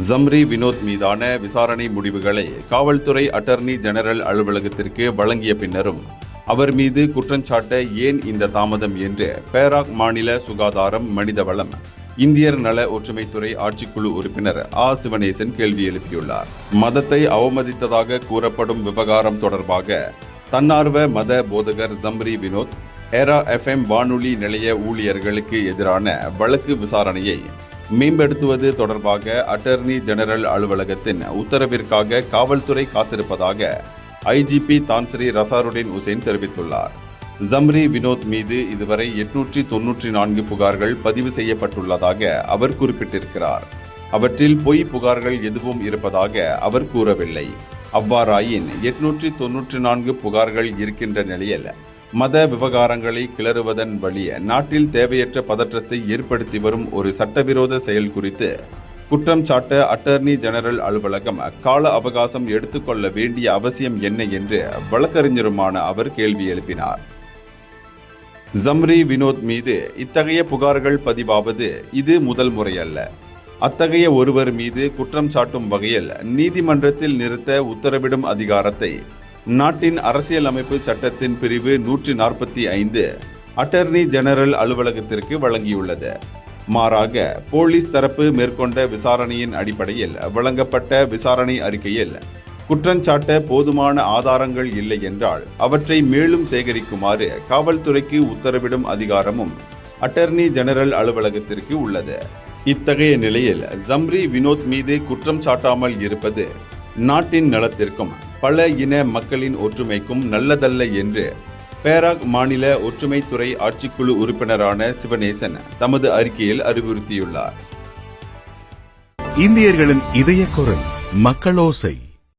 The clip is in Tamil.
ஜம்ரி வினோத் மீதான விசாரணை முடிவுகளை காவல்துறை அட்டர்னி ஜெனரல் அலுவலகத்திற்கு வழங்கிய பின்னரும் அவர் மீது குற்றஞ்சாட்ட ஏன் இந்த தாமதம் என்று பேராக் மாநில சுகாதாரம் மனிதவளம் இந்தியர் நல ஒற்றுமைத்துறை ஆட்சிக்குழு உறுப்பினர் சிவனேசன் கேள்வி எழுப்பியுள்ளார். மதத்தை அவமதித்ததாக கூறப்படும் விவகாரம் தொடர்பாக தன்னார்வ மத போதகர் ஜம்ரி வினோத் ஏரா FM வானொலி நிலைய ஊழியர்களுக்கு எதிரான வழக்கு விசாரணையை மேம்படுத்துவது தொடர்பாக அட்டர்னி ஜெனரல் அலுவலகத்தின் உத்தரவிற்காக காவல்துறை காத்திருப்பதாக IGP தான்ஸ்ரீ ரசாருடின் உசேன் தெரிவித்துள்ளார். ஜம்ரி வினோத் மீது இதுவரை 894 புகார்கள் பதிவு செய்யப்பட்டுள்ளதாக அவர் குறிப்பிட்டிருக்கிறார். அவற்றில் பொய் புகார்கள் எதுவும் இருப்பதாக அவர் கூறவில்லை. அவ்வாறாயின் 894 புகார்கள் இருக்கின்ற நிலையில் மத விவகாரங்களை கிளறுவதன் வழி நாட்டில் தேவையற்ற பதற்றத்தை ஏற்படுத்தி வரும் ஒரு சட்டவிரோத செயல் குறித்து குற்றம் சாட்ட அட்டர்னி ஜெனரல் அலுவலகம் கால அவகாசம் எடுத்துக்கொள்ள வேண்டிய அவசியம் என்ன என்று வழக்கறிஞருமான அவர் கேள்வி எழுப்பினார். ஜம்ரி வினோத் மீது இத்தகைய புகார்கள் பதிவாவது இது முதல் முறையல்ல. அத்தகைய ஒருவர் மீது குற்றம் சாட்டும் வகையில் நீதிமன்றத்தில் நிறுத்த உத்தரவிடும் அதிகாரத்தை நாட்டின் அரசியலமைப்பு சட்டத்தின் பிரிவு 145 அட்டர்னி ஜெனரல் அலுவலகத்திற்கு வழங்கியுள்ளது. மாறாக போலீஸ் தரப்பு மேற்கொண்ட விசாரணையின் அடிப்படையில் வழங்கப்பட்ட விசாரணை அறிக்கையில் குற்றஞ்சாட்ட போதுமான ஆதாரங்கள் இல்லை என்றால் அவற்றை மேலும் சேகரிக்குமாறு காவல்துறைக்கு உத்தரவிடும் அதிகாரமும் அட்டர்னி ஜெனரல் அலுவலகத்திற்கு உள்ளது. இத்தகைய நிலையில் ஜம்ரி வினோத் மீது குற்றம் சாட்டாமல் இருப்பது நாட்டின் நலத்திற்கும் பல இன மக்களின் ஒற்றுமைக்கும் நல்லதல்ல என்று பேராக் மாநில ஒற்றுமைத்துறை ஆட்சிக்குழு உறுப்பினரான சிவனேசன் தமது அறிக்கையில் அறிவுறுத்தியுள்ளார். இந்தியர்களின் இதய குரல் மக்களோசை.